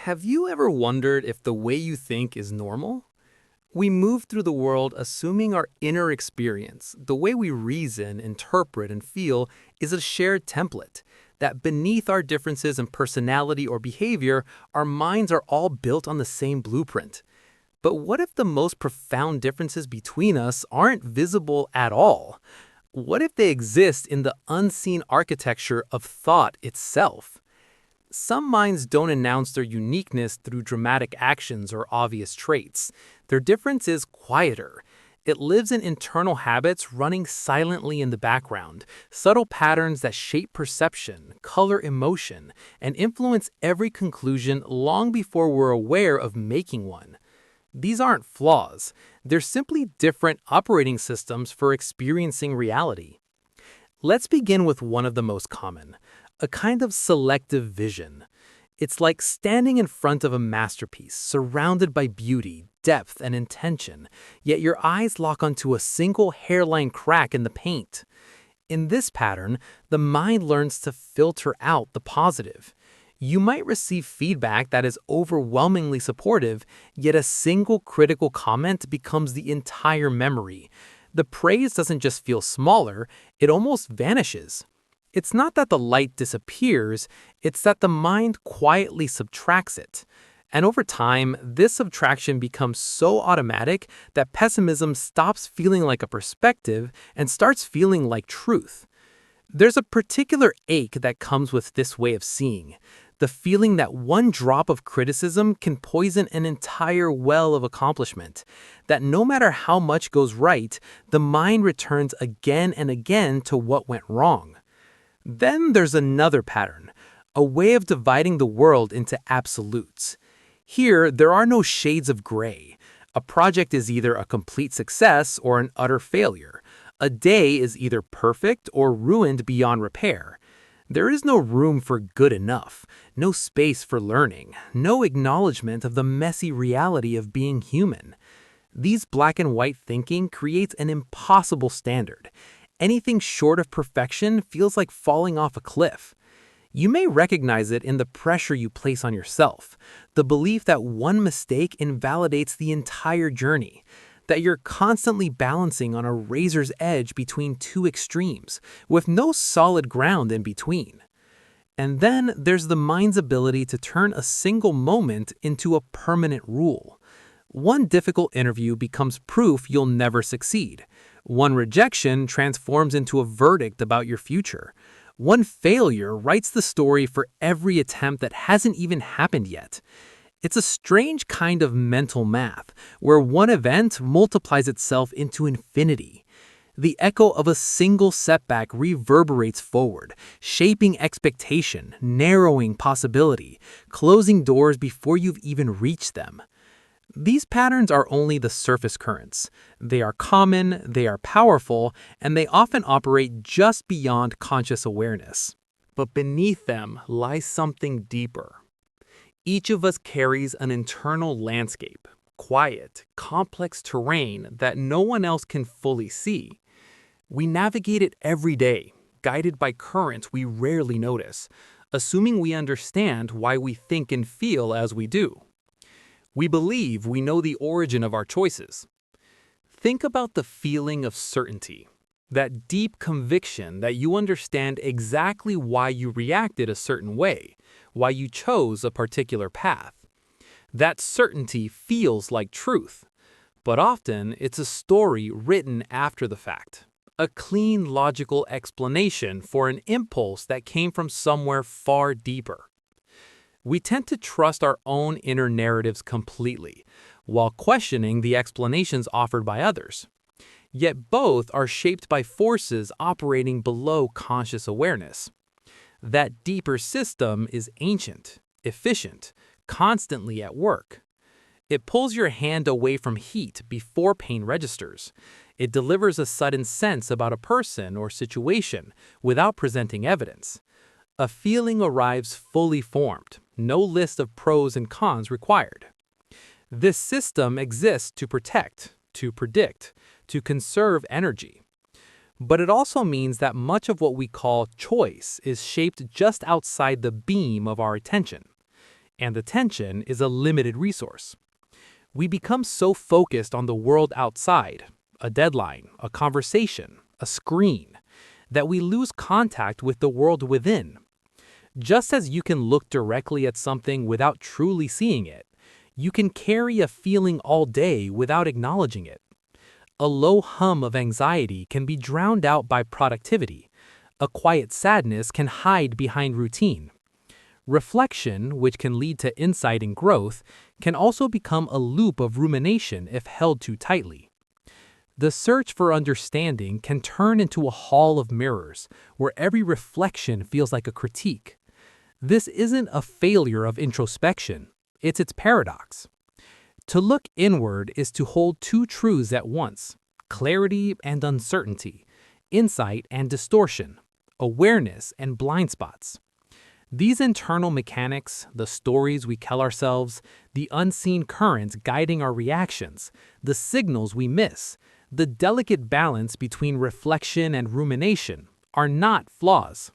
Have you ever wondered if the way you think is normal? We move through the world assuming our inner experience, the way we reason, interpret, and feel, is a shared template. That beneath our differences in personality or behavior, our minds are all built on the same blueprint. But what if the most profound differences between us aren't visible at all? What if they exist in the unseen architecture of thought itself? Some minds don't announce their uniqueness through dramatic actions or obvious traits. Their difference is quieter. It lives in internal habits running silently in the background, subtle patterns that shape perception, color emotion, and influence every conclusion long before we're aware of making one. These aren't flaws. They're simply different operating systems for experiencing reality. Let's begin with one of the most common, a kind of selective vision. It's like standing in front of a masterpiece, surrounded by beauty, depth, and intention, yet your eyes lock onto a single hairline crack in the paint. In this pattern, the mind learns to filter out the positive. You might receive feedback that is overwhelmingly supportive, yet a single critical comment becomes the entire memory. The praise doesn't just feel smaller, it almost vanishes. It's not that the light disappears, it's that the mind quietly subtracts it. And over time, this subtraction becomes so automatic that pessimism stops feeling like a perspective and starts feeling like truth. There's a particular ache that comes with this way of seeing, the feeling that one drop of criticism can poison an entire well of accomplishment, that no matter how much goes right, the mind returns again and again to what went wrong. Then there's another pattern, a way of dividing the world into absolutes. Here, there are no shades of gray. A project is either a complete success or an utter failure. A day is either perfect or ruined beyond repair. There is no room for good enough, no space for learning, no acknowledgement of the messy reality of being human. These black and white thinking creates an impossible standard. Anything short of perfection feels like falling off a cliff. You may recognize it in the pressure you place on yourself, the belief that one mistake invalidates the entire journey, that you're constantly balancing on a razor's edge between two extremes, with no solid ground in between. And then there's the mind's ability to turn a single moment into a permanent rule. One difficult interview becomes proof you'll never succeed. One rejection transforms into a verdict about your future. One failure writes the story for every attempt that hasn't even happened yet. It's a strange kind of mental math, where one event multiplies itself into infinity. The echo of a single setback reverberates forward, shaping expectation, narrowing possibility, closing doors before you've even reached them. These patterns are only the surface currents. They are common, they are powerful, and they often operate just beyond conscious awareness. But beneath them lies something deeper. Each of us carries an internal landscape, quiet, complex terrain that no one else can fully see. We navigate it every day, guided by currents we rarely notice, assuming we understand why we think and feel as we do. We believe we know the origin of our choices. Think about the feeling of certainty, that deep conviction that you understand exactly why you reacted a certain way, why you chose a particular path. That certainty feels like truth, but often it's a story written after the fact, a clean, logical explanation for an impulse that came from somewhere far deeper. We tend to trust our own inner narratives completely, while questioning the explanations offered by others. Yet both are shaped by forces operating below conscious awareness. That deeper system is ancient, efficient, constantly at work. It pulls your hand away from heat before pain registers. It delivers a sudden sense about a person or situation without presenting evidence. A feeling arrives fully formed, no list of pros and cons required. This system exists to protect, to predict, to conserve energy. But it also means that much of what we call choice is shaped just outside the beam of our attention. And attention is a limited resource. We become so focused on the world outside, a deadline, a conversation, a screen, that we lose contact with the world within. Just as you can look directly at something without truly seeing it, you can carry a feeling all day without acknowledging it. A low hum of anxiety can be drowned out by productivity. A quiet sadness can hide behind routine. Reflection, which can lead to insight and growth, can also become a loop of rumination if held too tightly. The search for understanding can turn into a hall of mirrors, where every reflection feels like a critique. This isn't a failure of introspection, it's its paradox. To look inward is to hold two truths at once: clarity and uncertainty, insight and distortion, awareness and blind spots. These internal mechanics, the stories we tell ourselves, the unseen currents guiding our reactions, the signals we miss, the delicate balance between reflection and rumination, are not flaws.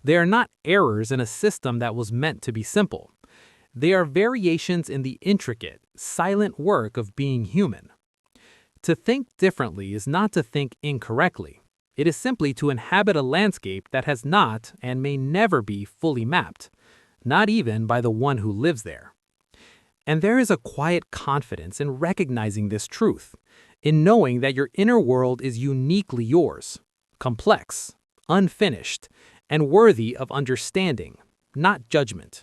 They are not errors in a system that was meant to be simple. They are variations in the intricate, silent work of being human. To think differently is not to think incorrectly. It is simply to inhabit a landscape that has not and may never be fully mapped, not even by the one who lives there. And there is a quiet confidence in recognizing this truth, in knowing that your inner world is uniquely yours, complex, unfinished, and worthy of understanding, not judgment.